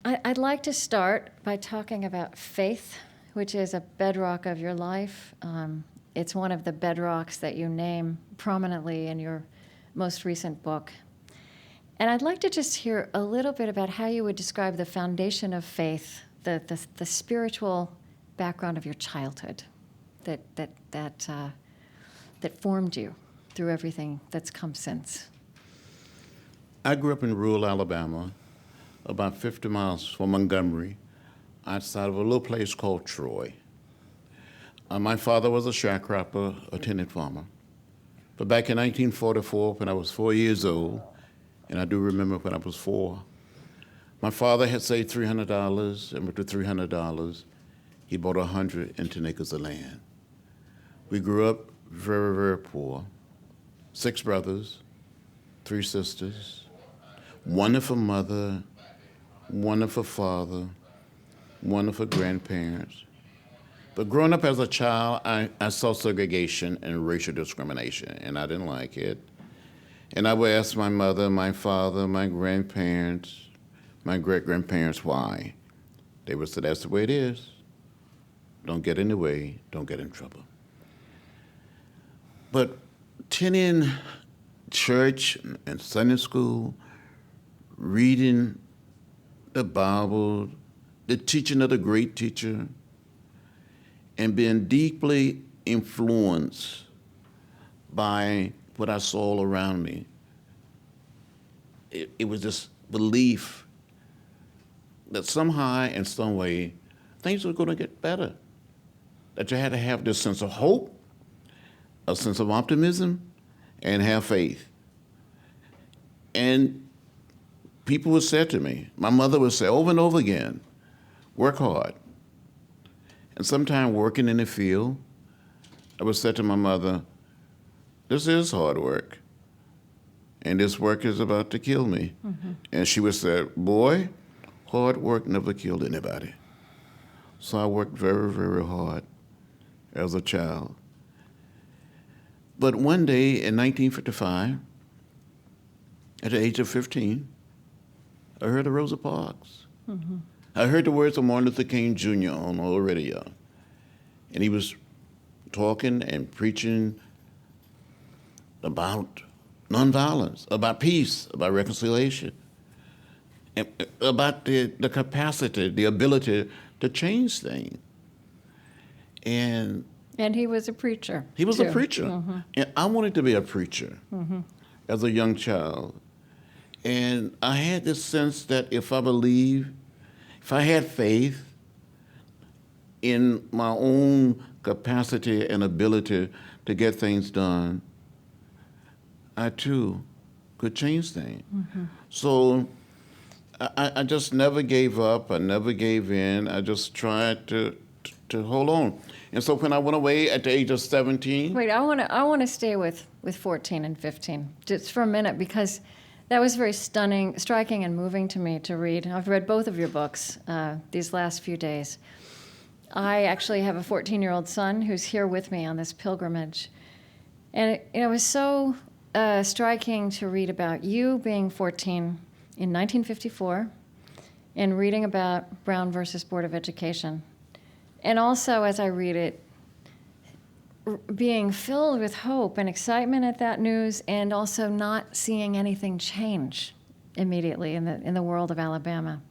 I'd like to start by talking about faith, which is a bedrock of your life. It's one of the bedrocks that you name prominently in your most recent book. And I'd like to just hear a little bit about how you would describe the foundation of faith, the spiritual background of your childhood that formed you through everything that's come since. I grew up in rural Alabama, about 50 miles from Montgomery, outside of a little place called Troy. My father was a sharecropper, a tenant farmer. But back in 1944, when I was 4 years old, and I do remember when I was 4, my father had saved $300, and with the $300, he bought 110 acres of land. We grew up very, very poor. 6 brothers, 3 sisters, wonderful mother, wonderful father, wonderful grandparents. But growing up as a child, I saw segregation and racial discrimination, and I didn't like it. And I would ask my mother, my father, my grandparents, my great-grandparents why. They would say, that's the way it is. Don't get in the way, don't get in trouble. But attending church and Sunday school, reading the Bible, the teaching of the great teacher, and being deeply influenced by what I saw all around me. It was this belief that somehow, in some way, things were going to get better. That you had to have this sense of hope, a sense of optimism, and have faith. And people would say to me, my mother would say over and over again, work hard. And sometime working in the field, I would say to my mother, this is hard work, and this work is about to kill me. Mm-hmm. And she would say, boy, hard work never killed anybody. So I worked very, very hard as a child. But one day in 1955, at the age of 15, I heard of Rosa Parks. Mm-hmm. I heard the words of Martin Luther King Jr. on the radio. And he was talking and preaching about nonviolence, about peace, about reconciliation, and about the capacity, the ability to change things. And he was a preacher. He was too. a preacher. Mm-hmm. And I wanted to be a preacher as a young child. And I had this sense that if I had faith in my own capacity and ability to get things done, I too could change things. Mm-hmm. So I just never gave up. I never gave in. I just tried to hold on. And so when I went away at the age of 17. Wait, I want to stay with 14 and 15 just for a minute, because that was very striking and moving to me to read. I've read both of your books these last few days. I actually have a 14-year-old son who's here with me on this pilgrimage. And it was so striking to read about you being 14 in 1954 and reading about Brown versus Board of Education. And also, as I read it, being filled with hope and excitement at that news, and also not seeing anything change immediately in the world of Alabama.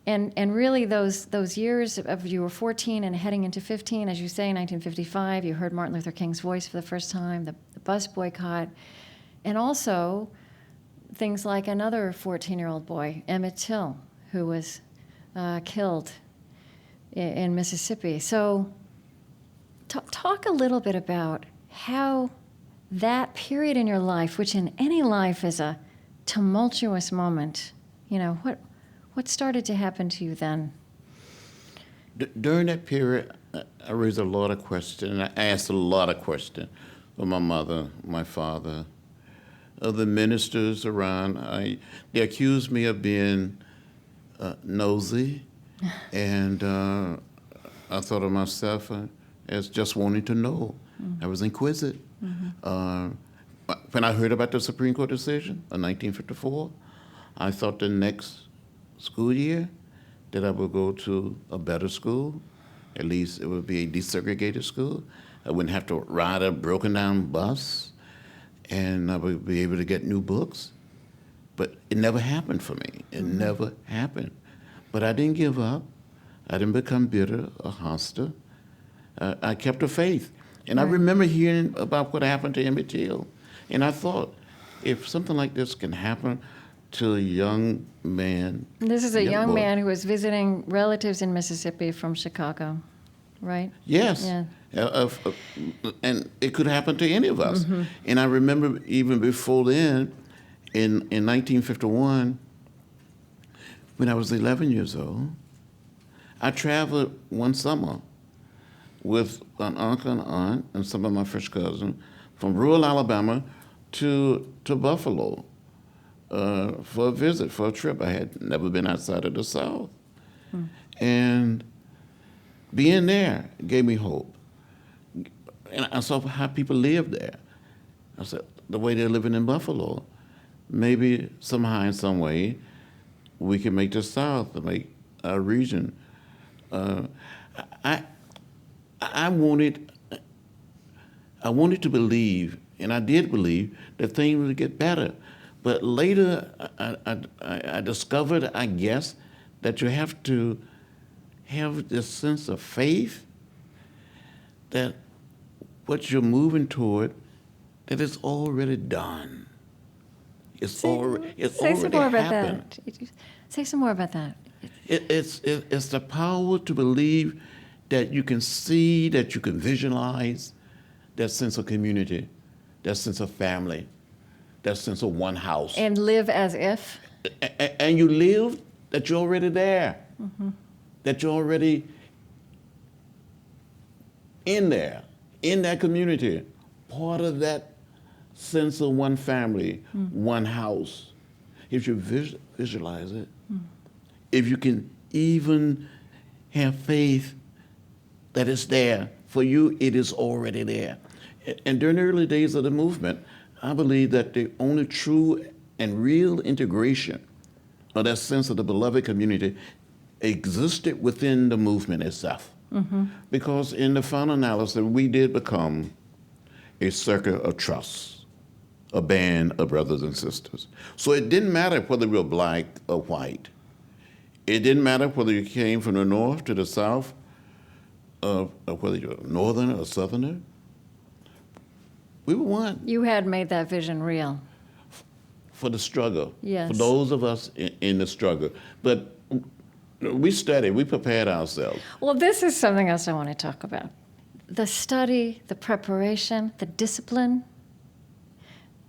And really those years of you were 14 and heading into 15, as you say, 1955, you heard Martin Luther King's voice for the first time, the bus boycott, and also things like another 14-year-old boy, Emmett Till, who was killed in Mississippi. So talk a little bit about how that period in your life, which in any life is a tumultuous moment, what started to happen to you then? During that period, I raised a lot of questions. I asked a lot of questions of my mother, my father, of the ministers around. They accused me of being nosy, and I thought of myself as just wanting to know. Mm-hmm. I was inquisitive. Mm-hmm. When I heard about the Supreme Court decision in 1954, I thought the next school year that I would go to a better school. At least it would be a desegregated school. I wouldn't have to ride a broken down bus, and I would be able to get new books. But it never happened for me. It never happened. But I didn't give up. I didn't become bitter or hostile. I kept the faith. And I remember hearing about what happened to Emmett Till. And I thought, if something like this can happen to a young man. This is a young boy. man who was visiting relatives in Mississippi from Chicago, right? Yes. Yeah. And it could happen to any of us. And I remember even before then, in 1951, when I was 11 years old, I traveled one summer with an uncle and aunt and some of my first cousins from rural Alabama to Buffalo for a visit, for a trip. I had never been outside of the South. And being there gave me hope. And I saw how people lived there. I said, the way they're living in Buffalo, maybe somehow in some way we can make the South, make our region. I wanted to believe, and I did believe, that things would get better. But later, I discovered, I guess, that you have to have this sense of faith that what you're moving toward, that it's already done. It's already some more about happened. that. Say some more about that. It's the power to believe that you can see, that you can visualize that sense of community, that sense of family, that sense of one house. And live as if. And you live that you're already there, that you're already in there, in that community, part of that sense of one family, one house. If you visualize it, if you can even have faith that it's there, for you it is already there. And during the early days of the movement, I believe that the only true and real integration of that sense of the beloved community existed within the movement itself. Because in the final analysis, we did become a circle of trust, a band of brothers and sisters. So it didn't matter whether we were black or white. It didn't matter whether you came from the north to the south, or whether you're a northerner or southerner. We were one. You had made that vision real. For the struggle. Yes. For those of us in the struggle. But we studied, we prepared ourselves. Well, this is something else I want to talk about. The study, the preparation, the discipline.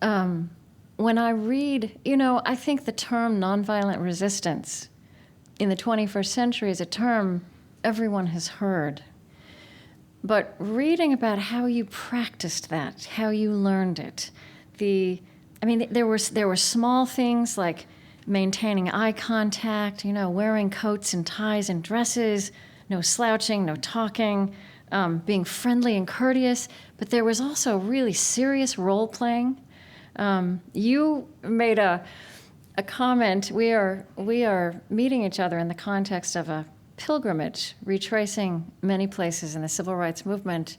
When I read, I think the term nonviolent resistance in the 21st century is a term everyone has heard. But reading about how you practiced that, how you learned it, there were small things like maintaining eye contact, wearing coats and ties and dresses, no slouching, no talking, being friendly and courteous. But there was also really serious role playing. You made a comment. We are meeting each other in the context of a pilgrimage, retracing many places in the civil rights movement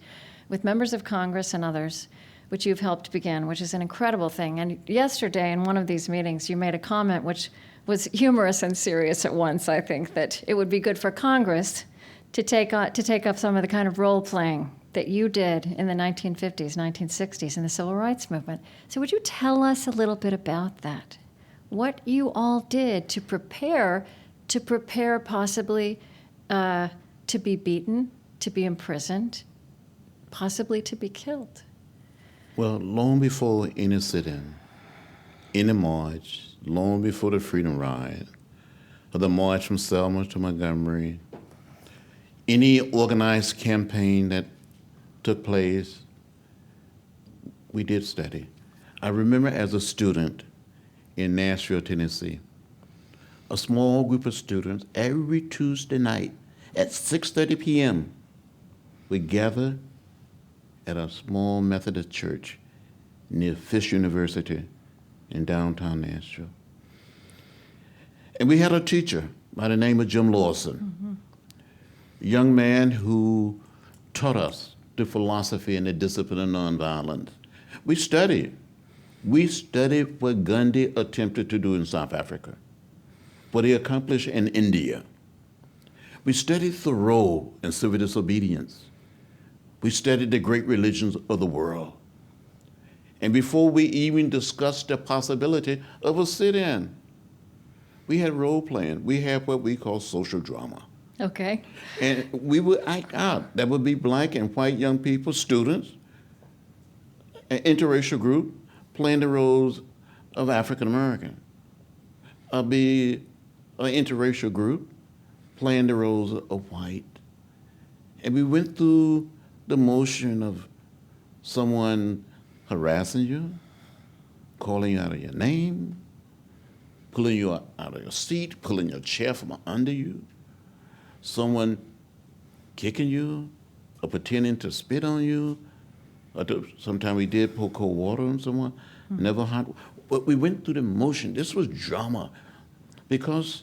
with members of Congress and others, which you've helped begin, which is an incredible thing. And yesterday in one of these meetings, you made a comment which was humorous and serious at once, I think, that it would be good for Congress to take up some of the kind of role-playing that you did in the 1950s, 1960s in the civil rights movement. So would you tell us a little bit about that? What you all did to prepare possibly to be beaten, to be imprisoned, possibly to be killed? Well, long before any sit-in, any march, long before the Freedom Ride, or the march from Selma to Montgomery, any organized campaign that took place, we did study. I remember as a student in Nashville, Tennessee, a small group of students every Tuesday night at 6:30 p.m. we gather at a small Methodist church near Fisk University in downtown Nashville. And we had a teacher by the name of Jim Lawson, a young man who taught us the philosophy and the discipline of nonviolence. We studied what Gandhi attempted to do in South Africa, what he accomplished in India. We studied Thoreau and civil disobedience. We studied the great religions of the world. And before we even discussed the possibility of a sit-in, we had role playing. We had what we call social drama. Okay. And we would act out. That would be black and white young people, students, an interracial group playing the roles of African American. Be an interracial group playing the roles of white. And we went through the motion of someone harassing you, calling you out of your name, pulling you out of your seat, pulling your chair from under you, someone kicking you or pretending to spit on you. Sometimes we did pour cold water on someone, never hot. But we went through the motion. This was drama because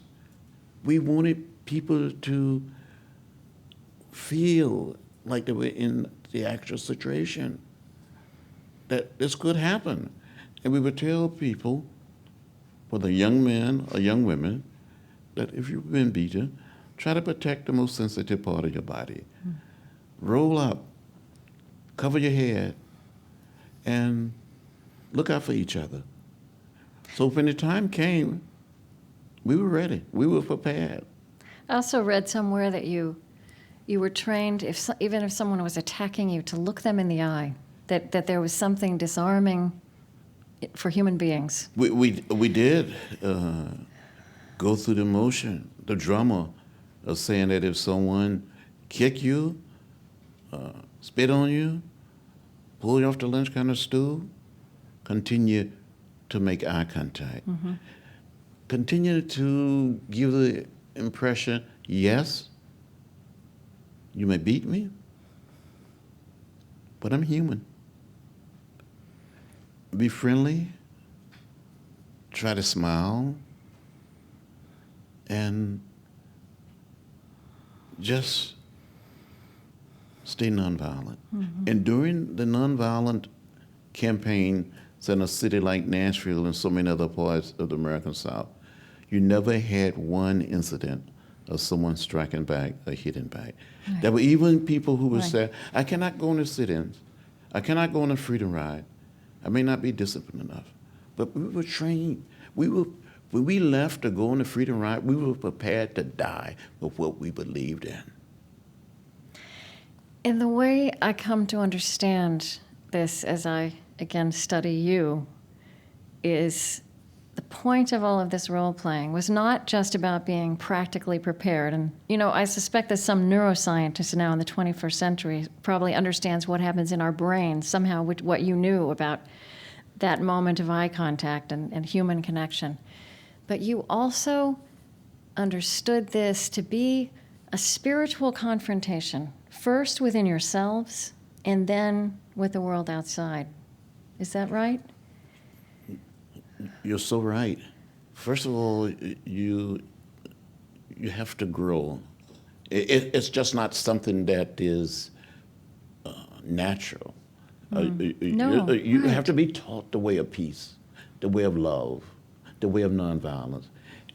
we wanted people to feel like they were in the actual situation, that this could happen. And we would tell people, whether young men or young women, that if you've been beaten, try to protect the most sensitive part of your body. Roll up, cover your head, and look out for each other. So when the time came, we were ready. We were prepared. I also read somewhere that you were trained, even if someone was attacking you, to look them in the eye, that there was something disarming for human beings. We did go through the motion, the drama of saying that if someone kick you, spit on you, pull you off the lunch counter stool, continue to make eye contact. Continue to give the impression, yes, you may beat me, but I'm human. Be friendly, try to smile, and just stay nonviolent. And during the nonviolent campaigns in a city like Nashville and so many other parts of the American South, you never had one incident of someone striking back or hitting back. Right. There were even people who would Right. say, I cannot go on the sit-ins. I cannot go on a freedom ride. I may not be disciplined enough. But we were trained. When we left to go on the freedom ride, we were prepared to die with what we believed in. And the way I come to understand this as I, again, study you, is the point of all of this role-playing was not just about being practically prepared. And, I suspect that some neuroscientist now in the 21st century probably understands what happens in our brains, somehow what you knew about that moment of eye contact and human connection. But you also understood this to be a spiritual confrontation, first within yourselves and then with the world outside. Is that right? You're so right. First of all, you have to grow. It's just not something that is natural. No, You right. have to be taught the way of peace, the way of love, the way of nonviolence.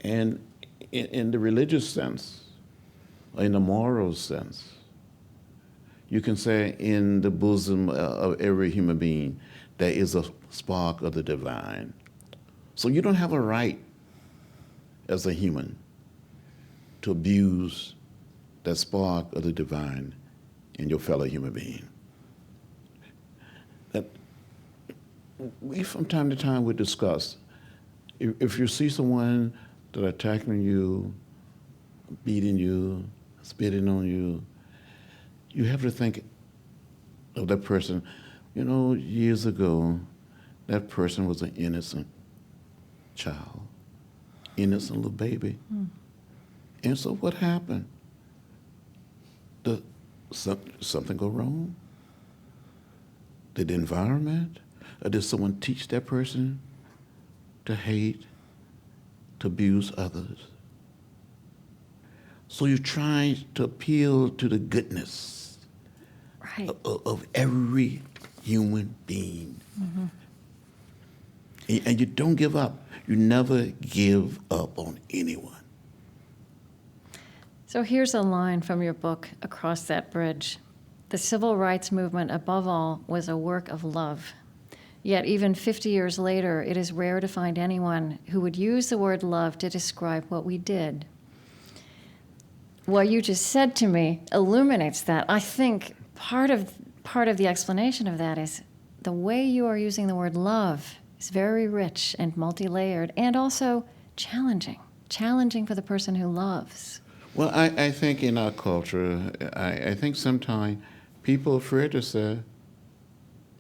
And in the religious sense, or in the moral sense, you can say in the bosom of every human being, there is a spark of the divine. So you don't have a right as a human to abuse that spark of the divine in your fellow human being. That we, from time to time, would discuss, if you see someone that are attacking you, beating you, spitting on you, you have to think of that person. Years ago, that person was an innocent child, innocent little baby. And so what happened? Did something go wrong? Did the environment, or did someone teach that person to hate, to abuse others? So you try to appeal to the goodness Right. of every human being. And you don't give up. You never give up on anyone. So here's a line from your book, Across That Bridge. The civil rights movement, above all, was a work of love. Yet even 50 years later, it is rare to find anyone who would use the word love to describe what we did. What you just said to me illuminates that. I think part of the explanation of that is the way you are using the word love is very rich and multi-layered and also challenging for the person who loves. Well, I think in our culture, I think sometimes people are afraid to say,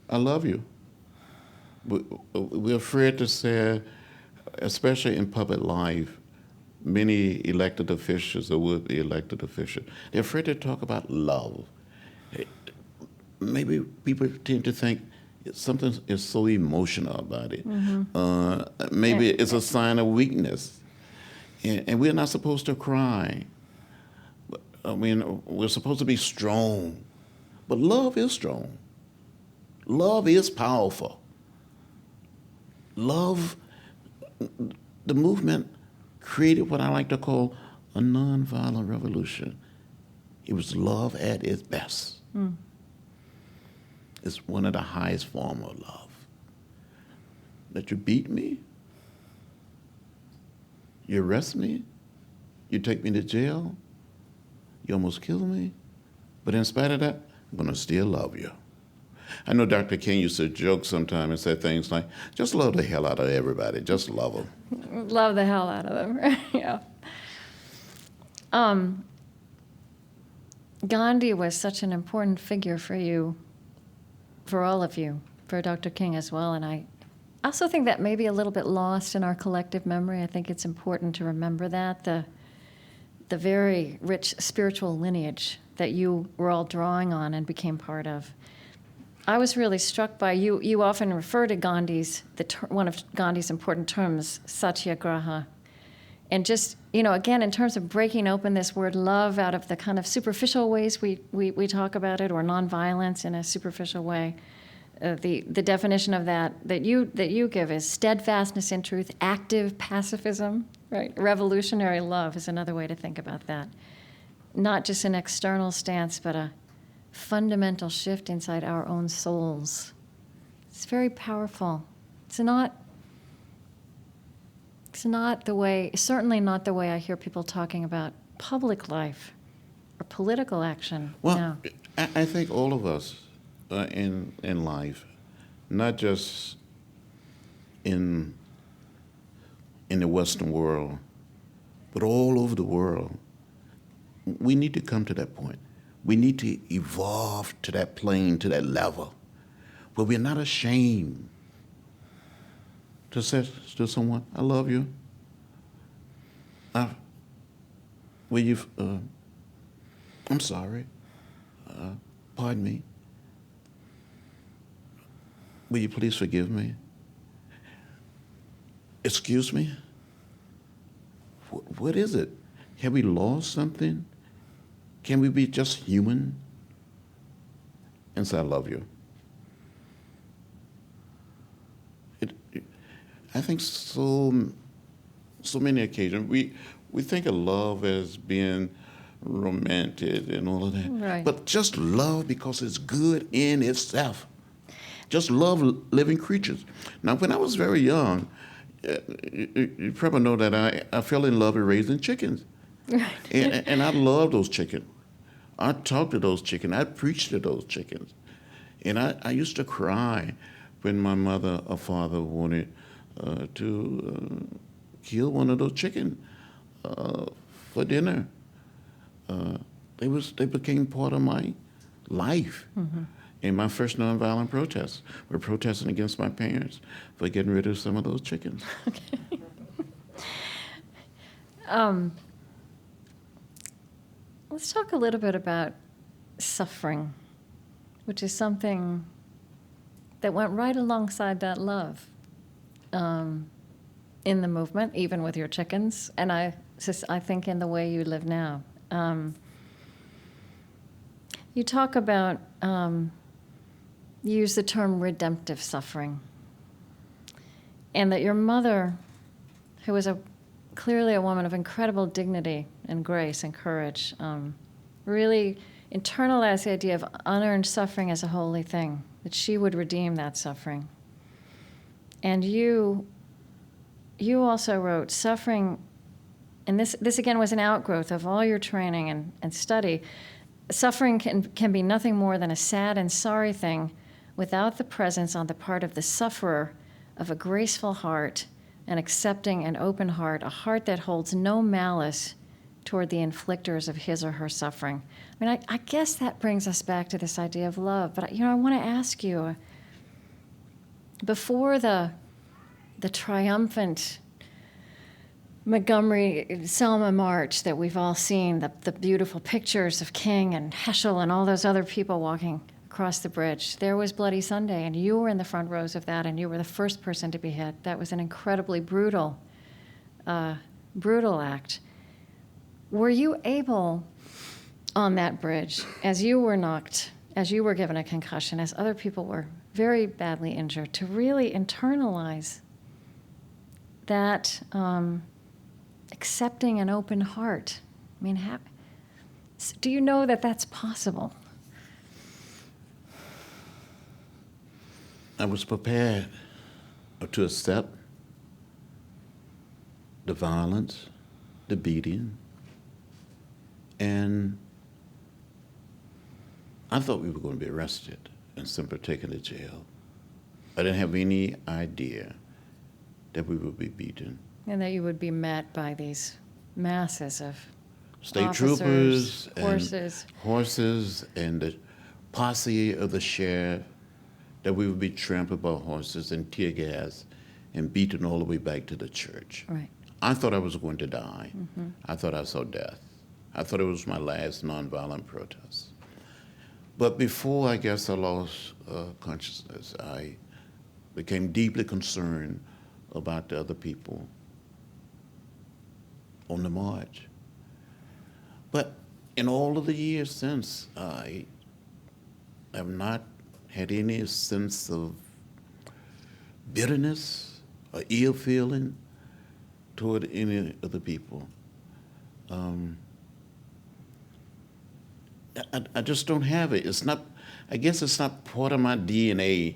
I love you. We're afraid to say, especially in public life, many elected officials or would-be elected officials, they're afraid to talk about love. Maybe people tend to think something is so emotional about it. Maybe it's a sign of weakness. And we're not supposed to cry. I mean, we're supposed to be strong. But love is strong. Love is powerful. Love, the movement created what I like to call a nonviolent revolution. It was love at its best. It's one of the highest forms of love. That you beat me, you arrest me, you take me to jail, you almost kill me, but in spite of that, I'm gonna still love you. I know Dr. King used to joke sometimes and say things like, just love the hell out of everybody, just love them. Love the hell out of them. Yeah. Gandhi was such an important figure for you, for all of you, for Dr. King as well, and I also think that may be a little bit lost in our collective memory. I think it's important to remember that, the very rich spiritual lineage that you were all drawing on and became part of. I was really struck by you often refer to Gandhi's, one of Gandhi's important terms, satyagraha. And just, again, in terms of breaking open this word love out of the kind of superficial ways we talk about it, or nonviolence in a superficial way, the definition of that you give is steadfastness in truth, active pacifism, right? Revolutionary love is another way to think about that. Not just an external stance, but a fundamental shift inside our own souls. It's very powerful. It's certainly not the way I hear people talking about public life or political action. Well, No. I think all of us in life, not just in the Western world, but all over the world, we need to come to that point. We need to evolve to that plane, to that level, where we're not ashamed to say to someone, I love you. I'm sorry. Pardon me. Will you please forgive me? Excuse me? What is it? Have we lost something? Can we be just human and say, I love you? I think so many occasions, we think of love as being romantic and all of that. Right. But just love because it's good in itself. Just love living creatures. Now, when I was very young, you probably know that I fell in love with raising chickens. Right. And I love those chickens. I talked to those chickens. I preached to those chickens. And I used to cry when my mother or father wanted to kill one of those chickens for dinner. They became part of my life. Mm-hmm. And my first nonviolent protests were protesting against my parents for getting rid of some of those chickens. Okay. Let's talk a little bit about suffering, which is something that went right alongside that love in the movement, even with your chickens, and I think in the way you live now. You talk about, you use the term redemptive suffering, and that your mother, who was clearly a woman of incredible dignity and grace and courage, really internalized the idea of unearned suffering as a holy thing, that she would redeem that suffering. And you also wrote, suffering, and this again was an outgrowth of all your training and study, suffering can be nothing more than a sad and sorry thing without the presence on the part of the sufferer of a graceful heart, an accepting and open heart, a heart that holds no malice toward the inflictors of his or her suffering. I mean, I guess that brings us back to this idea of love. But I want to ask you, before the triumphant Montgomery Selma March that we've all seen, the beautiful pictures of King and Heschel and all those other people walking across the bridge, there was Bloody Sunday, and you were in the front rows of that, and you were the first person to be hit. That was an incredibly brutal act. Were you able, on that bridge, as you were knocked, as you were given a concussion, as other people were very badly injured, to really internalize that accepting an open heart? I mean, do you know that that's possible? I was prepared to accept the violence, the beating, and I thought we were going to be arrested and simply taken to jail. I didn't have any idea that we would be beaten. And that you would be met by these masses of state officers, troopers, horses, and the posse of the sheriff, that we would be trampled by horses and tear gas and beaten all the way back to the church. Right. I thought I was going to die. I thought I saw death. I thought it was my last nonviolent protest. But before I guess I lost consciousness, I became deeply concerned about the other people on the march. But in all of the years since, I have not had any sense of bitterness or ill feeling toward any of the people. I just don't have it. It's not, I guess it's not part of my DNA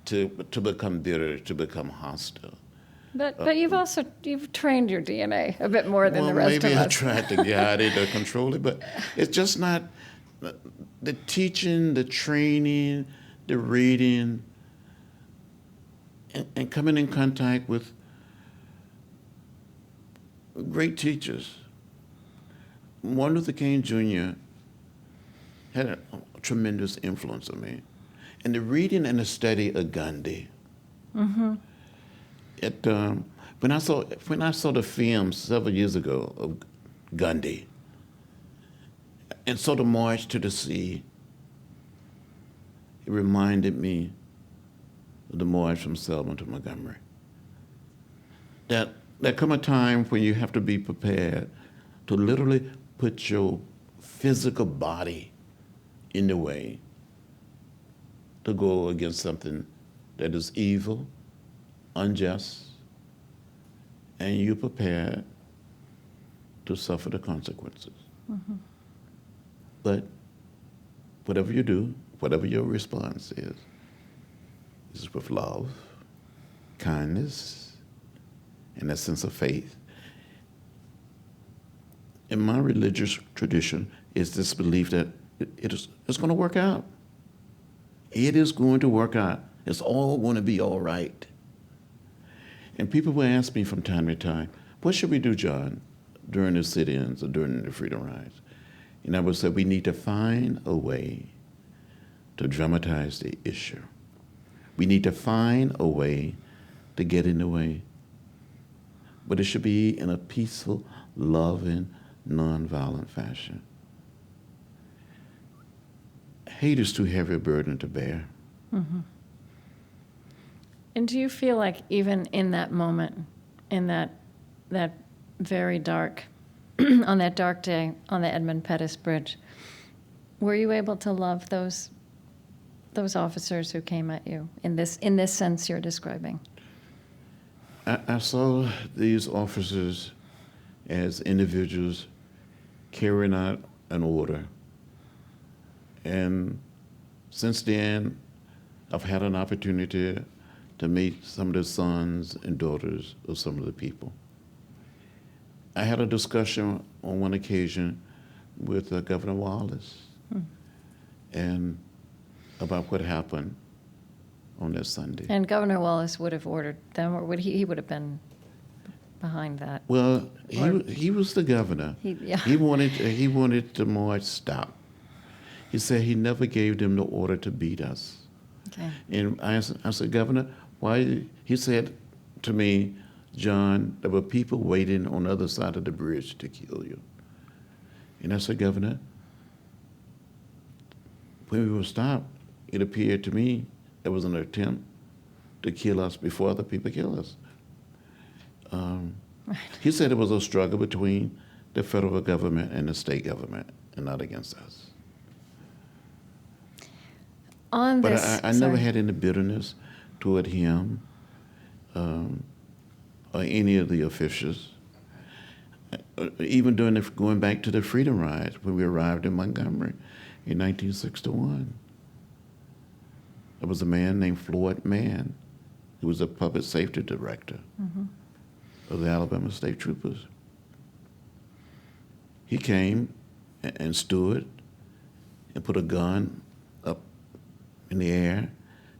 to become bitter, to become hostile. But you've trained your DNA a bit more than the rest of us. Maybe I tried to guide it or control it, but it's just not the teaching, the training, the reading, and coming in contact with great teachers. Martin Luther King Jr. had a tremendous influence on me. And the reading and the study of Gandhi. Mm-hmm. When I saw the film several years ago of Gandhi, and saw the March to the Sea, it reminded me of the march from Selma to Montgomery. That there come a time when you have to be prepared to literally put your physical body in the way to go against something that is evil, unjust, and you're prepared to suffer the consequences. Mm-hmm. But whatever you do, whatever your response is with love, kindness, and that sense of faith. In my religious tradition is this belief that it's going to work out. It is going to work out. It's all going to be all right. And people will ask me from time to time, what should we do, John, during the sit-ins or during the freedom rides? And I would say we need to find a way to dramatize the issue. We need to find a way to get in the way. But it should be in a peaceful, loving, nonviolent fashion. Hate is too heavy a burden to bear. Mm-hmm. And do you feel like even in that moment, in that very dark on that dark day on the Edmund Pettus Bridge. Were you able to love those officers who came at you in this sense you're describing? I saw these officers as individuals carrying out an order. And since then, I've had an opportunity to meet some of the sons and daughters of some of the people. I had a discussion on one occasion with Governor Wallace and about what happened on that Sunday. And Governor Wallace would have ordered them, or he would have been behind that? Well, he was the governor. He wanted the march stopped. He said he never gave them the order to beat us. Okay. And I said, Governor, why? He said to me, John, there were people waiting on the other side of the bridge to kill you. And I said, Governor, when we were stopped, it appeared to me there was an attempt to kill us before other people kill us. Right. He said it was a struggle between the federal government and the state government, and not against us. On But this, I never had any bitterness toward him or any of the officials. Even during going back to the Freedom Rides, when we arrived in Montgomery in 1961. There was a man named Floyd Mann, who was a public safety director of the Alabama State Troopers. He came and stood and put a gun up in the air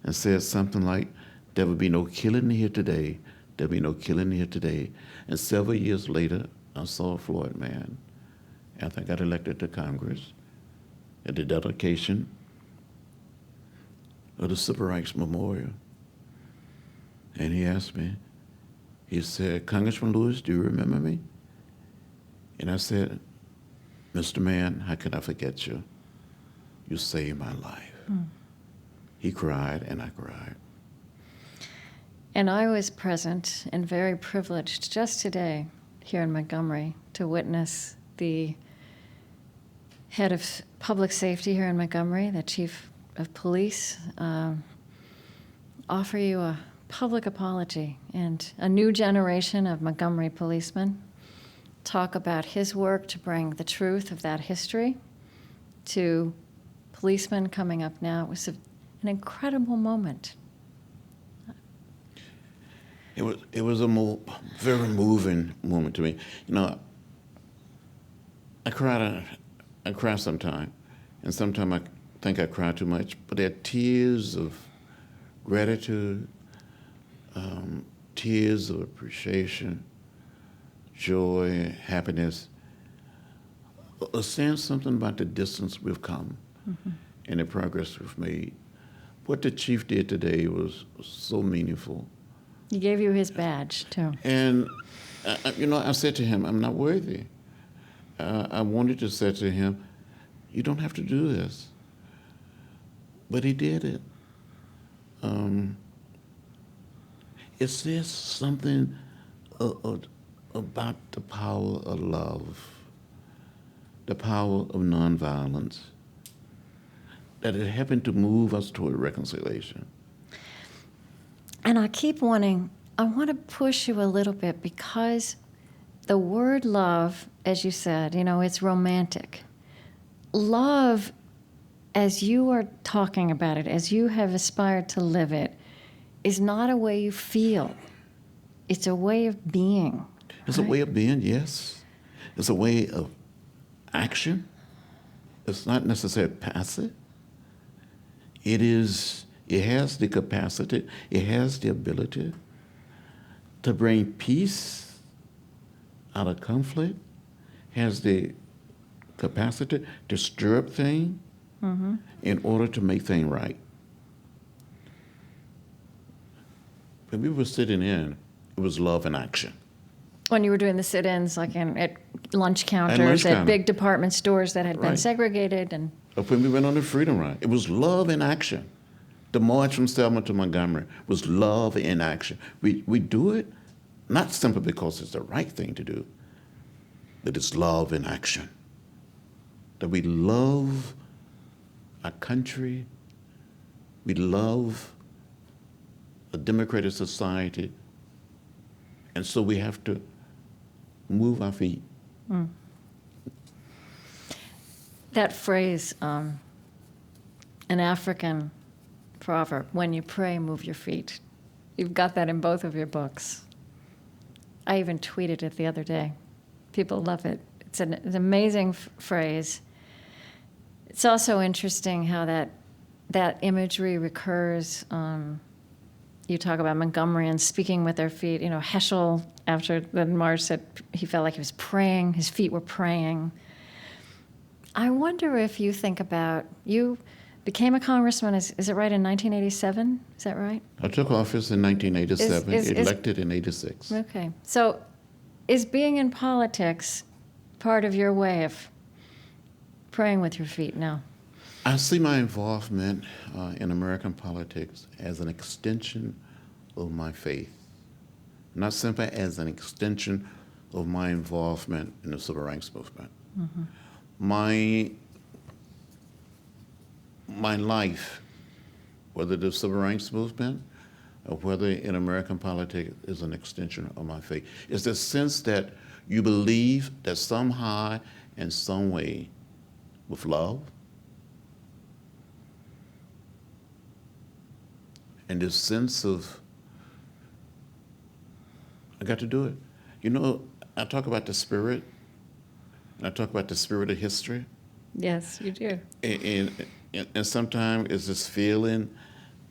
and said something like, there will be no killing here today, there will be no killing here today. And several years later, I saw Floyd Mann, after I got elected to Congress, at the dedication of the Civil Rights Memorial. And he asked me, he said, Congressman Lewis, do you remember me? And I said, Mr. Mann, how could I forget you? You saved my life. He cried and I cried. And I was present and very privileged just today here in Montgomery to witness the head of public safety here in Montgomery, the chief of police, offer you a public apology, and a new generation of Montgomery policemen talk about his work to bring the truth of that history to policemen coming up now. It was an incredible moment. It was a very moving moment to me. You know, I cry sometimes, and sometimes I think I cry too much, but they're tears of gratitude, tears of appreciation, joy, happiness, saying something about the distance we've come and the progress we've made. What the chief did today was so meaningful. He gave you his badge, too. And, I said to him, I'm not worthy. I wanted to say to him, you don't have to do this. But he did it. It says something about the power of love, the power of nonviolence, that it happened to move us toward reconciliation. And I want to push you a little bit, because the word love, as you said, it's romantic. Love, as you are talking about it, as you have aspired to live it, is not a way you feel. It's a way of being. It's a way of being, yes. It's a way of action. It's not necessarily passive. It has the capacity, it has the ability to bring peace out of conflict, has the capacity to stir up things in order to make things right. When we were sitting in, it was love in action. When you were doing the sit-ins, like at lunch counters, at big department stores that had been segregated, and or when we went on the Freedom Ride, it was love in action. The march from Selma to Montgomery was love in action. We do it not simply because it's the right thing to do, but it's love in action. That we love our country, we love a democratic society, and so we have to move our feet. That phrase, an African proverb, when you pray, move your feet. You've got that in both of your books. I even tweeted it the other day. People love it. It's an amazing phrase. It's also interesting how that imagery recurs. You talk about Montgomeryans speaking with their feet. You know, Heschel, after the march, said he felt like he was praying. His feet were praying. I wonder if you think about, you became a congressman, is it right, in 1987? Is that right? I took office in 1987, elected in 86. Okay. So is being in politics part of your way of praying with your feet now? I see my involvement in American politics as an extension of my faith, not simply as an extension of my involvement in the civil rights movement. Mm-hmm. My life, whether the civil rights movement or whether in American politics, is an extension of my faith. It's the sense that you believe that somehow, in some way, with love, and this sense of, I got to do it. You know, I talk about the spirit, and I talk about the spirit of history. Yes, you do. And sometimes it's this feeling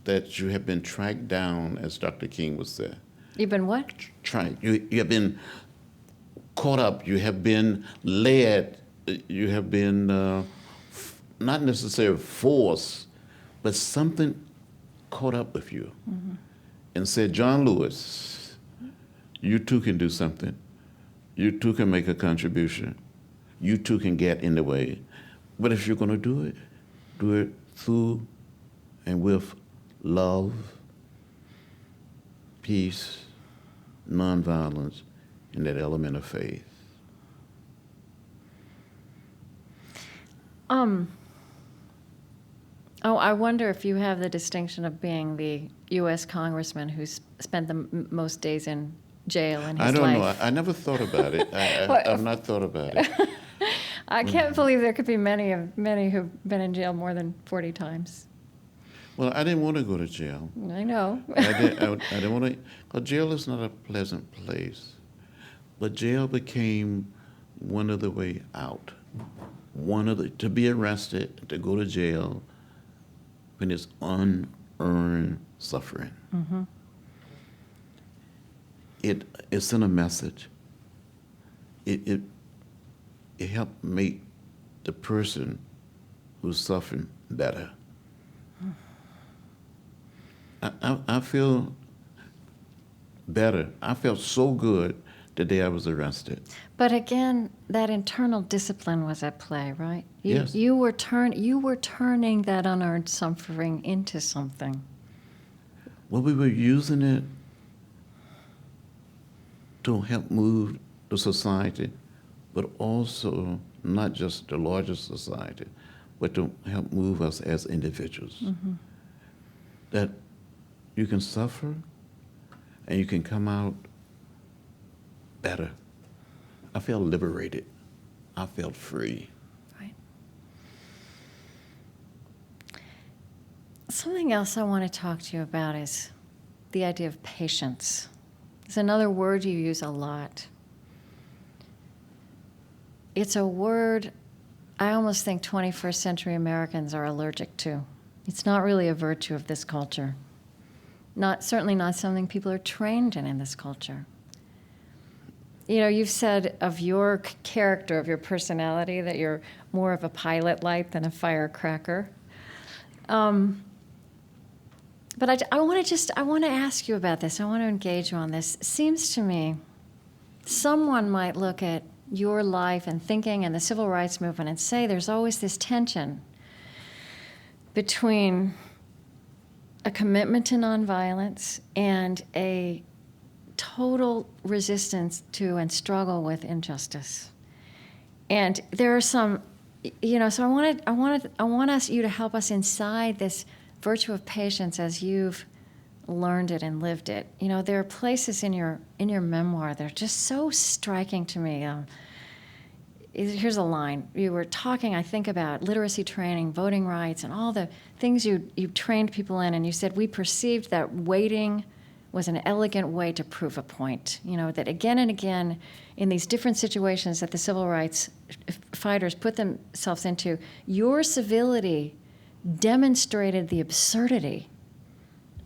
that you have been tracked down, as Dr. King would say. You've been what? Tracked. You have been caught up. You have been led. You have been not necessarily forced, but something caught up with you and said, John Lewis, you too can do something. You too can make a contribution. You too can get in the way. But if you're going to do it through and with love, peace, nonviolence, and that element of faith. Oh, I wonder if you have the distinction of being the U.S. congressman who's spent the most days in jail in his life. I don't know. I never thought about it. I've not thought about it. I can't believe there could be many who've been in jail more than 40 times. Well, I didn't want to go to jail. I know. I didn't want to, because jail is not a pleasant place. But jail became one of the way out. To be arrested, to go to jail, when it's unearned suffering. Mm-hmm. It sent a message. It helped make the person who's suffering better. I feel better. I felt so good the day I was arrested. But again, that internal discipline was at play, right? Yes. You were turning that unearned suffering into something. Well, we were using it to help move the society, but also not just the larger society, but to help move us as individuals. Mm-hmm. That you can suffer and you can come out better. I felt liberated. I felt free. Right. Something else I want to talk to you about is the idea of patience. It's another word you use a lot. It's a word I almost think 21st century Americans are allergic to. It's not really a virtue of this culture. Certainly not something people are trained in this culture. You know, you've said of your character, of your personality, that you're more of a pilot light than a firecracker. But I want to ask you about this. I want to engage you on this. It seems to me someone might look at your life and thinking and the civil rights movement and say there's always this tension between a commitment to nonviolence and a total resistance to and struggle with injustice. And there are some, so I want you to help us inside this virtue of patience as you've learned it and lived it. There are places in your memoir that are just so striking to me. Here's a line. You were talking, I think, about literacy training, voting rights, and all the things you trained people in, and you said, we perceived that waiting was an elegant way to prove a point. That again and again, in these different situations that the civil rights fighters put themselves into, your civility demonstrated the absurdity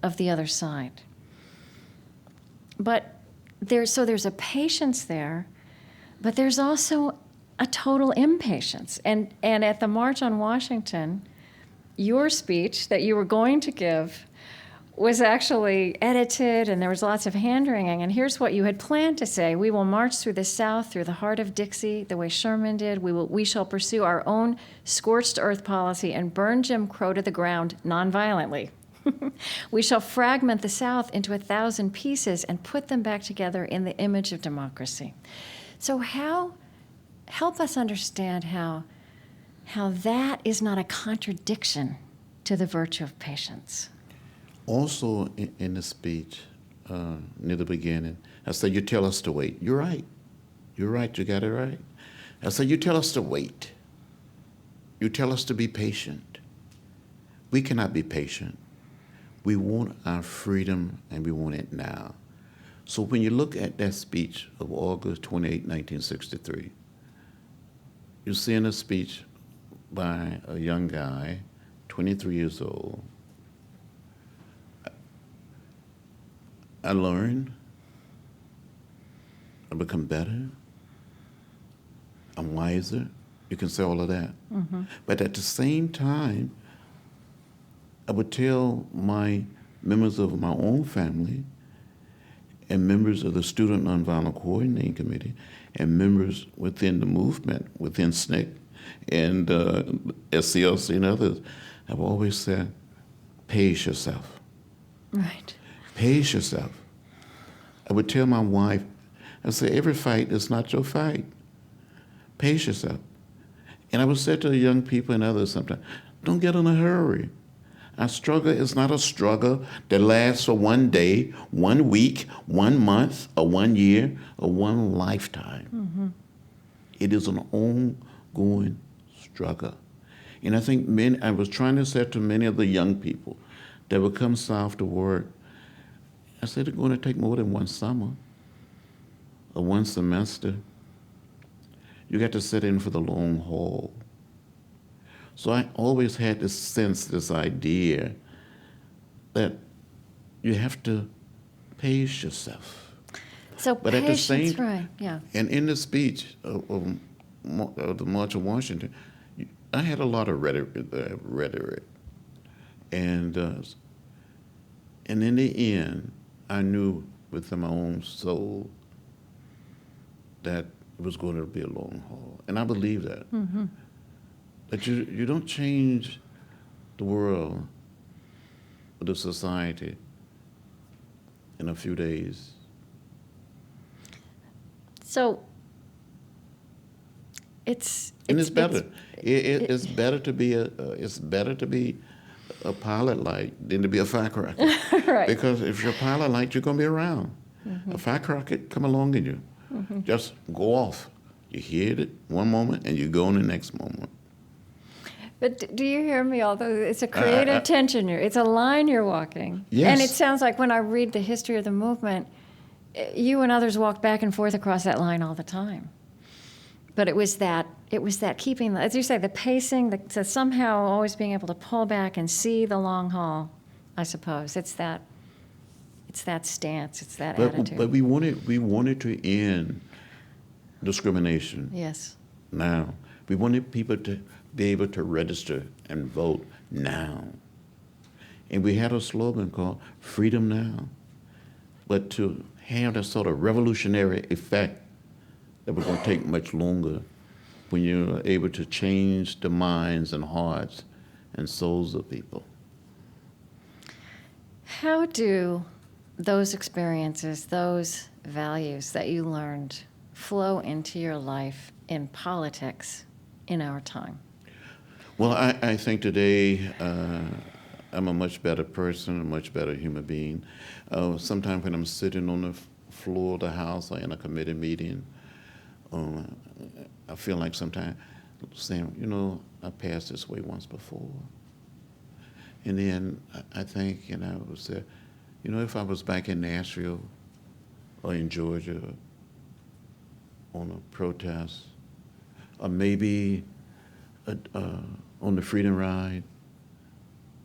of the other side. But there's a patience there, but there's also a total impatience. And at the March on Washington, your speech that you were going to give was actually edited, and there was lots of hand-wringing. And here's what you had planned to say: we will march through the South, through the heart of Dixie, the way Sherman did. We shall pursue our own scorched earth policy and burn Jim Crow to the ground nonviolently. We shall fragment the South into 1,000 pieces and put them back together in the image of democracy. So help us understand how that is not a contradiction to the virtue of patience. Also, in the speech, near the beginning, I said, you tell us to wait. You're right. You're right. You got it right. I said, you tell us to wait. You tell us to be patient. We cannot be patient. We want our freedom, and we want it now. So when you look at that speech of August 28, 1963, you see in a speech by a young guy, 23 years old, I learned, I become better, I'm wiser. You can say all of that. Mm-hmm. But at the same time, I would tell my members of my own family and members of the Student Nonviolent Coordinating Committee and members within the movement, within SNCC and SCLC and others, I've always said, pace yourself. Right. Pace yourself. I would tell my wife, I say, every fight is not your fight. Pace yourself. And I would say to the young people and others sometimes, don't get in a hurry. Our struggle is not a struggle that lasts for one day, 1 week, 1 month, or 1 year, or one lifetime. Mm-hmm. It is an ongoing struggle. And I think I was trying to say to many of the young people that would come south to work, I said, it's going to take more than one summer or one semester. You got to sit in for the long haul. So I always had this sense, this idea that you have to pace yourself. So but patience, at the same, right, yeah. And in the speech of the March on Washington, I had a lot of rhetoric. And in the end, I knew within my own soul that it was going to be a long haul. And I believe that. Mm-hmm. That you don't change the world or the society in a few days. So it's better. It's better to be a pilot light than to be a firecracker. Right. Because if you're a pilot light, you're going to be around. Mm-hmm. A firecracker come along in you. Mm-hmm. Just go off. You hear it one moment and you go in the next moment. But do you hear me? Although it's a creative tension, it's a line you're walking. Yes. And it sounds like when I read the history of the movement, you and others walk back and forth across that line all the time. But it was that keeping, as you say, the pacing, the somehow always being able to pull back and see the long haul, I suppose. It's that stance, it's that attitude. But we wanted to end discrimination. Yes. Now. We wanted people to be able to register and vote now. And we had a slogan called Freedom Now. But to have that sort of revolutionary effect that was going to take much longer when you're able to change the minds and hearts and souls of people. How do those experiences, those values that you learned flow into your life in politics in our time? Well, I think today I'm a much better person, a much better human being. Sometimes when I'm sitting on the floor of the House or in a committee meeting, I feel like sometimes saying, I passed this way once before. And then I think, I would say, if I was back in Nashville or in Georgia on a protest, or maybe on the Freedom Ride,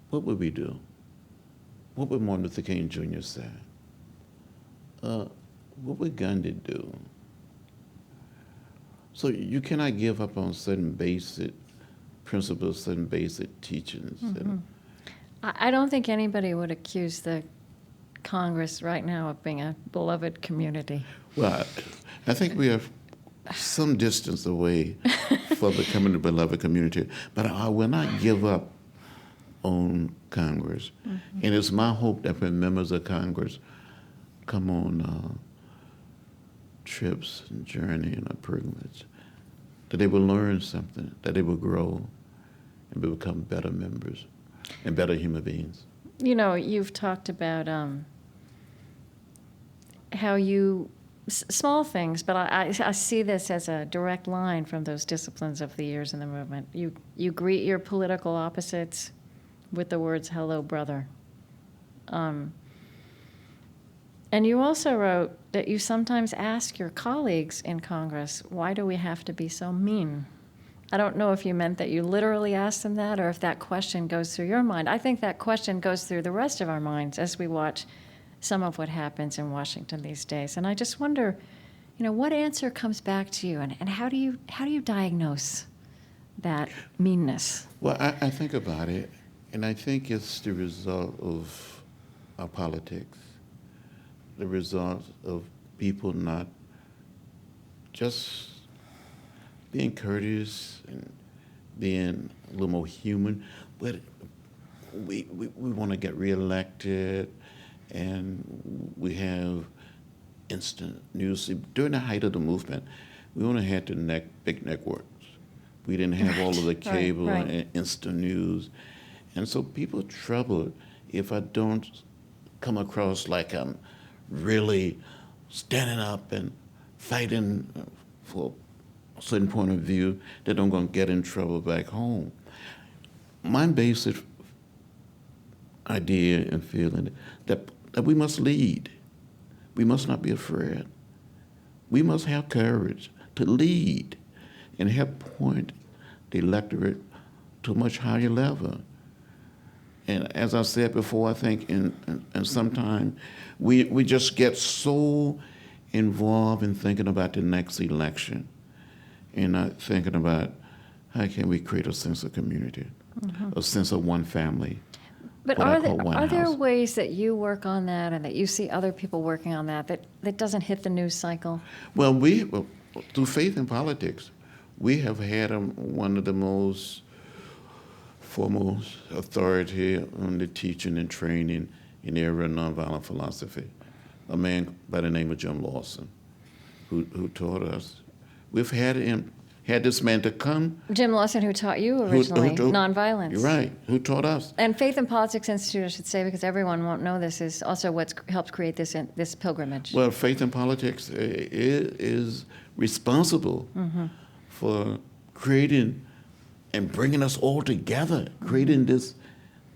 what would we do? What would Martin Luther King Jr. say? What would Gandhi do? So you cannot give up on certain basic principles, certain basic teachings. Mm-hmm. I don't think anybody would accuse the Congress right now of being a beloved community. Well, I think we are some distance away from becoming a beloved community, but I will not give up on Congress. Mm-hmm. And it's my hope that when members of Congress come on trips and journey and a pilgrimage, that they will learn something, that they will grow and become better members and better human beings. You've talked about how you, small things, but I see this as a direct line from those disciplines of the years in the movement. You greet your political opposites with the words, "Hello, brother." And you also wrote that you sometimes ask your colleagues in Congress, why do we have to be so mean? I don't know if you meant that you literally asked them that or if that question goes through your mind. I think that question goes through the rest of our minds as we watch some of what happens in Washington these days. And I just wonder, what answer comes back to you, and how do you diagnose that meanness? Well, I think about it, and I think it's the result of our politics, the result of people not just being courteous and being a little more human, but we want to get reelected, and we have instant news. During the height of the movement, we only had the big networks. We didn't have all of the cable and instant news. And so people are troubled if I don't come across like I'm really standing up and fighting for a certain point of view, that I'm going to get in trouble back home. My basic idea and feeling that we must lead. We must not be afraid. We must have courage to lead and help point the electorate to a much higher level. And as I said before, I think in sometimes we just get so involved in thinking about the next election and not thinking about how can we create a sense of community, a sense of one family. But are there ways that you work on that and that you see other people working on that doesn't hit the news cycle? Well, through Faith in Politics, we have had one of the most foremost authority on the teaching and training in the area of nonviolent philosophy, a man by the name of Jim Lawson, who taught us. We've had this man to come. Jim Lawson, who taught you originally nonviolence. You're right, who taught us. And Faith in Politics Institute, I should say, because everyone won't know this, is also what's helped create this pilgrimage. Well, Faith in Politics is responsible for creating and bringing us all together, creating this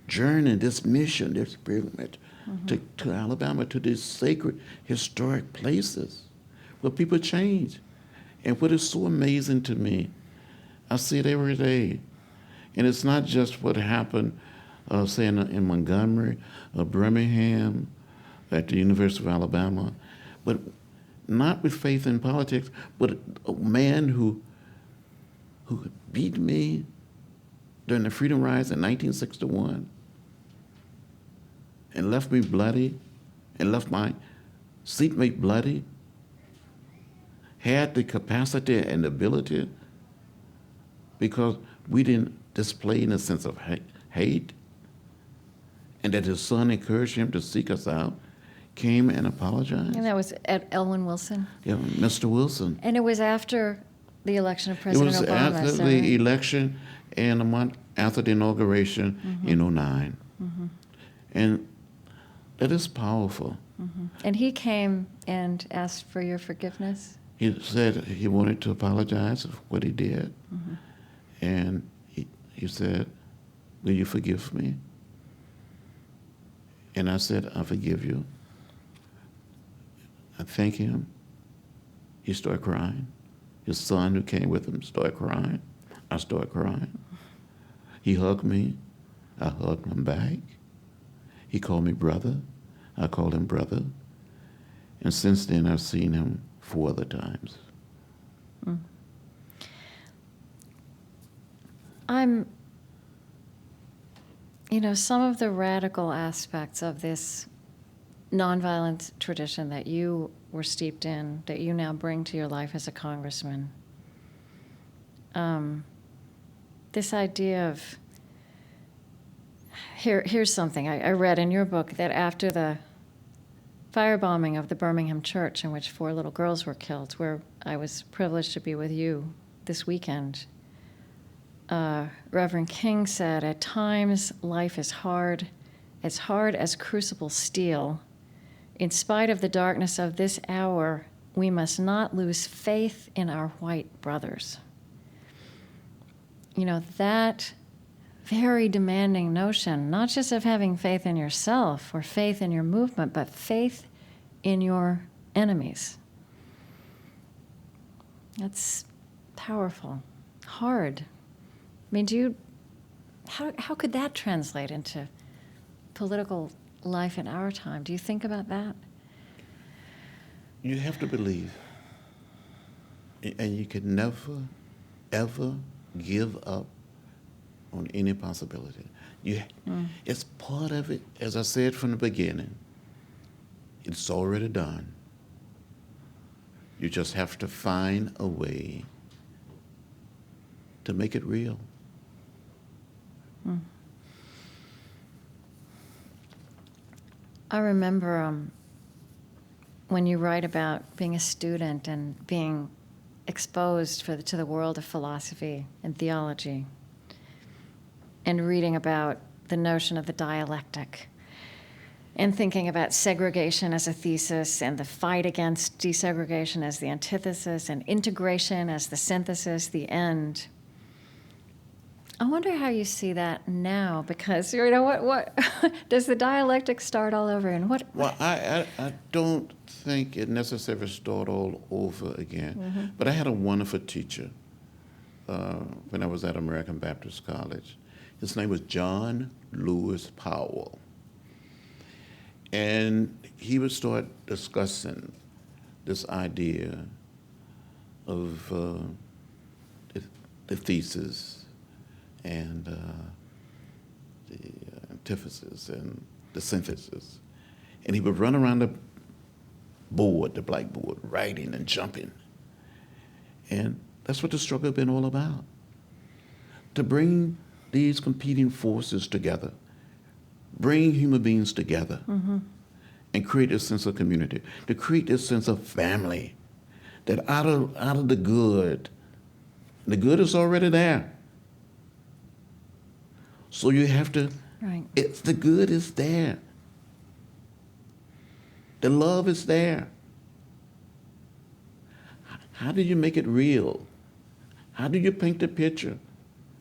journey, this mission, this pilgrimage to Alabama, to these sacred, historic places where people change. And what is so amazing to me, I see it every day. And it's not just what happened, say, in Montgomery or Birmingham, at the University of Alabama, but not with Faith in Politics, but a man who beat me during the Freedom Rides in 1961 and left me bloody and left my seatmate bloody, had the capacity and ability, because we didn't display in a sense of hate, and that his son encouraged him to seek us out, came and apologized. And that was Elwin Wilson. Yeah, Mr. Wilson. And it was after the election of It President was Obama. after so the right? election and a month after the inauguration in '09. And that is powerful. And he came and asked for your forgiveness? He said he wanted to apologize for what he did. And he said, will you forgive me? And I said, I forgive you. I thank him. He started crying. His son who came with him started crying. I started crying. He hugged me. I hugged him back. He called me brother. I called him brother. And since then, I've seen him 4 other times. Some of the radical aspects of this nonviolent tradition that you were steeped in, that you now bring to your life as a congressman, this idea of, here's something I read in your book, that after the firebombing of the Birmingham church in which 4 little girls were killed, where I was privileged to be with you this weekend, Reverend King said, at times life is hard as crucible steel. In spite of the darkness of this hour, we must not lose faith in our white brothers. That very demanding notion, not just of having faith in yourself or faith in your movement, but faith in your enemies. That's powerful, hard. I mean, how could that translate into political life in our time? Do you think about that? You have to believe. And you can never, ever give up on any possibility. It's part of it, as I said from the beginning. It's already done. You just have to find a way to make it real. I remember when you write about being a student and being exposed to the world of philosophy and theology, and reading about the notion of the dialectic, and thinking about segregation as a thesis, and the fight against desegregation as the antithesis, and integration as the synthesis, the end. I wonder how you see that now, because what does the dialectic start all over, and what? Well, I don't think it necessarily start all over again. But I had a wonderful teacher when I was at American Baptist College. His name was John Lewis Powell. And he would start discussing this idea of the thesis and the antithesis and the synthesis. And he would run around the blackboard, writing and jumping. And that's what the struggle has been all about. To bring these competing forces together, bring human beings together, and create a sense of community, to create this sense of family, that out of the good is already there. So you have to, it's the good is there. The love is there. How do you make it real? How do you paint the picture?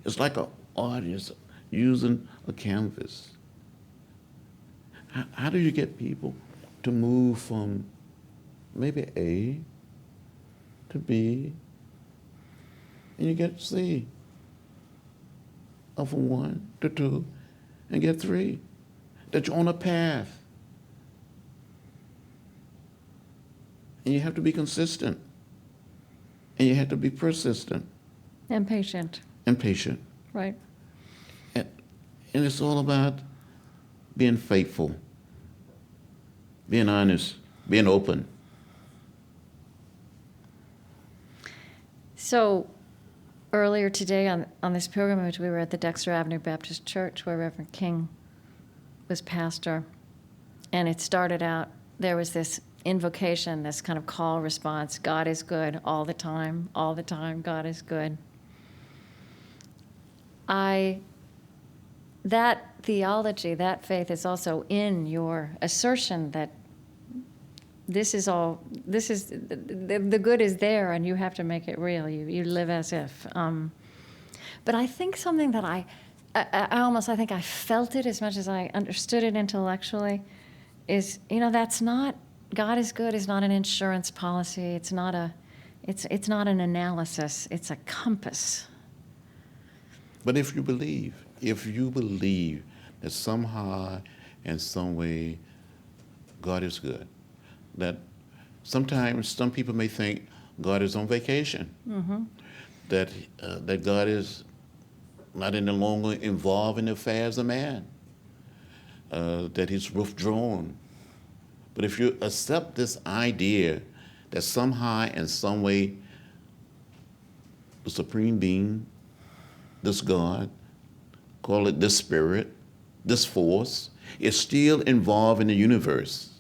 It's like an artist using a canvas. How do you get people to move from maybe A to B, and you get C, or from 1 to 2, and get 3, that you're on a path. And you have to be consistent, and you have to be persistent. And patient. And patient. Right. And it's all about being faithful, being honest, being open. So earlier today on this pilgrimage, we were at the Dexter Avenue Baptist Church where Reverend King was pastor. And it started out, there was this invocation, this kind of call response, God is good all the time, God is good. That theology, that faith is also in your assertion that the good is there and you have to make it real. You live as if. But I think something that I think I felt it as much as I understood it intellectually is, that's not, God is good is not an insurance policy. It's not an analysis. It's a compass. But if you believe that somehow, in some way, God is good, that sometimes some people may think God is on vacation, that God is not any longer involved in the affairs of man, that he's withdrawn. But if you accept this idea that somehow, in some way, the supreme being, this God, call it this spirit, this force, is still involved in the universe.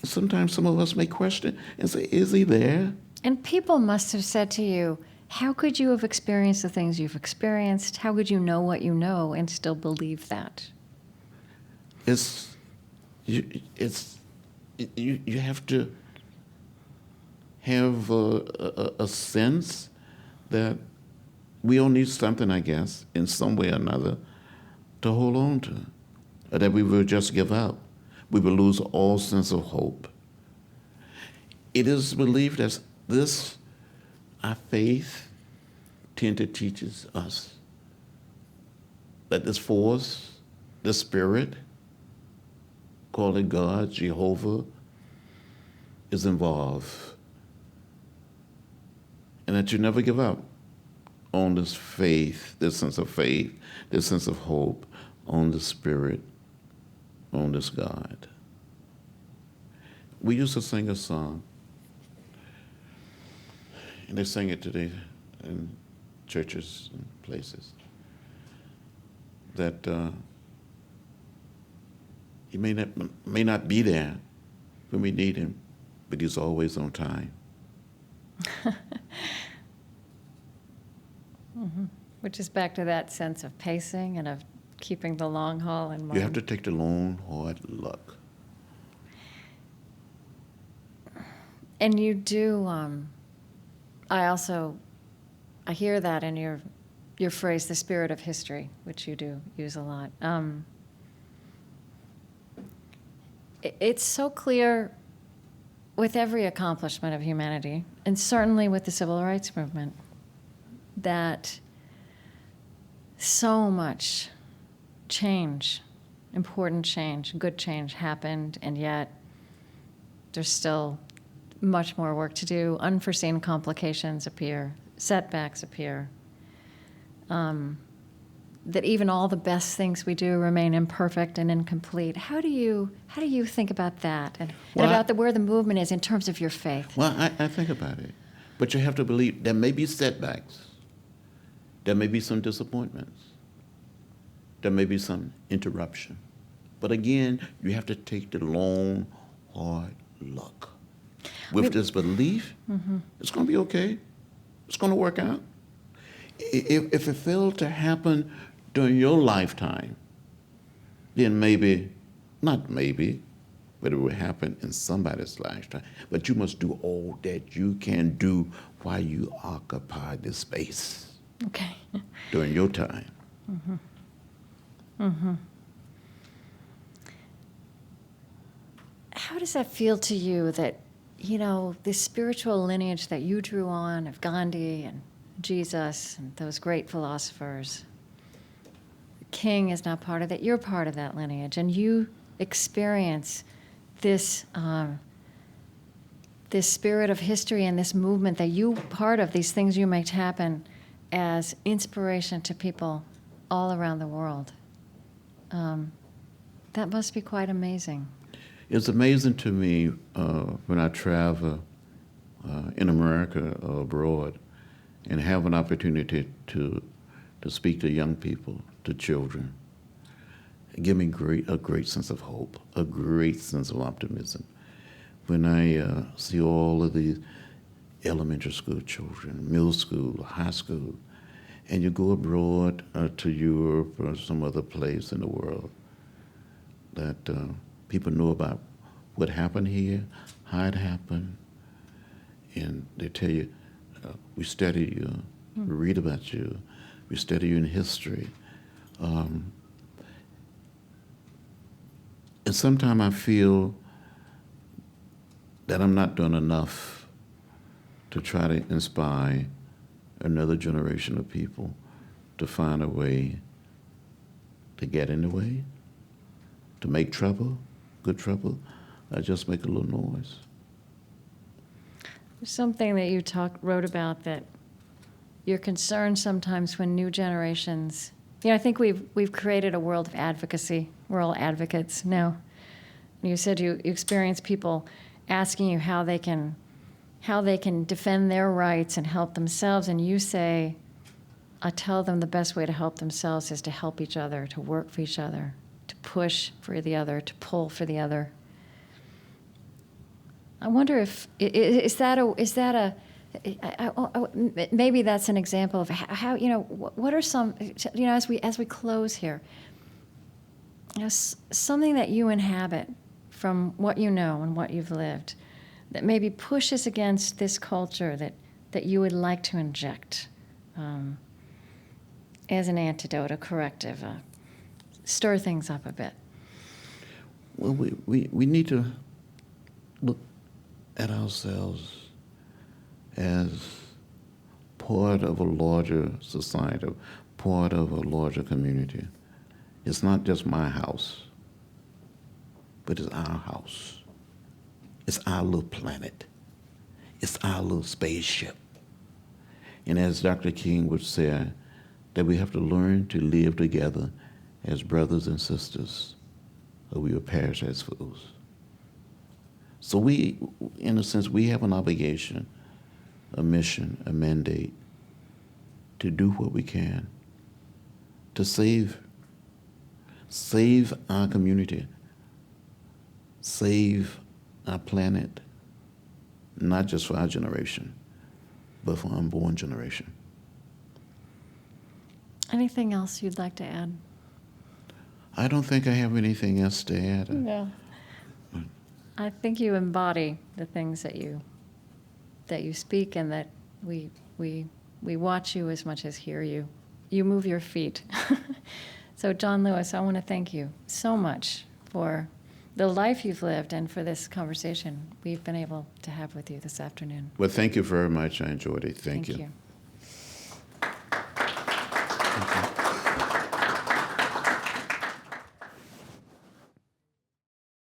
Sometimes some of us may question and say, is he there? And people must have said to you, how could you have experienced the things you've experienced? How could you know what you know and still believe that? You have to have a sense that we all need something, I guess, in some way or another, to hold on to, or that we will just give up. We will lose all sense of hope. It is believed that our faith tend to teaches us that this force, this spirit, call it God, Jehovah, is involved. And that you never give up on this faith, this sense of faith, this sense of hope, on the spirit, on this God. We used to sing a song, and they sing it today in churches and places, that he may not be there when we need him, but he's always on time. Which is back to that sense of pacing and of keeping the long haul in mind. You have to take the long, hard look. And you do, I hear that in your phrase, the spirit of history, which you do use a lot. It's so clear with every accomplishment of humanity, and certainly with the civil rights movement, that so much change, important change, good change happened, and yet there's still much more work to do. Unforeseen complications appear, setbacks appear. That even all the best things we do remain imperfect and incomplete. How do you think about that and about where the movement is in terms of your faith? Well, I think about it. But you have to believe there may be setbacks. There may be some disappointments. There may be some interruption. But again, you have to take the long, hard look. With this belief, it's going to be okay. It's going to work out. If it failed to happen during your lifetime, then not maybe, but it will happen in somebody's lifetime. But you must do all that you can do while you occupy this space. Okay. During your time. How does that feel to you that, this spiritual lineage that you drew on of Gandhi and Jesus and those great philosophers, King is not part of that, you're part of that lineage, and you experience this this spirit of history and this movement that you part of, these things you make happen as inspiration to people all around the world. That must be quite amazing. It's amazing to me when I travel in America or abroad and have an opportunity to speak to young people, to children. give me a great sense of hope, a great sense of optimism. When I see all of these elementary school children, middle school, high school, and you go abroad to Europe or some other place in the world, that people know about what happened here, how it happened, and they tell you, we study you, we read about you, we study you in history. And sometimes I feel that I'm not doing enough to try to inspire another generation of people to find a way to get in the way, to make trouble, good trouble. I just make a little noise. There's something that you wrote about, that you're concerned sometimes when new generations. I think we've created a world of advocacy. We're all advocates now. You said you experience people asking you how they can defend their rights and help themselves, and you say, I tell them the best way to help themselves is to help each other, to work for each other, to push for the other, to pull for the other. I wonder if maybe that's an example of how what are some, as we close here, something that you inhabit from what you know and what you've lived that maybe pushes against this culture that you would like to inject as an antidote, a corrective, stir things up a bit. Well, we need to look at ourselves as part of a larger society, part of a larger community. It's not just my house, but it's our house. It's our little planet. It's our little spaceship. And as Dr. King would say, that we have to learn to live together as brothers and sisters, or we will perish as fools. So we, in a sense, we have an obligation, a mission, a mandate to do what we can to save our community, save our planet, not just for our generation, but for unborn generation. Anything else you'd like to add? I don't think I have anything else to add. No. I think you embody the things that you speak, and that we watch you as much as hear you. You move your feet. So John Lewis, I want to thank you so much for the life you've lived and for this conversation we've been able to have with you this afternoon. Well, thank you very much. I enjoyed it. Thank you. You.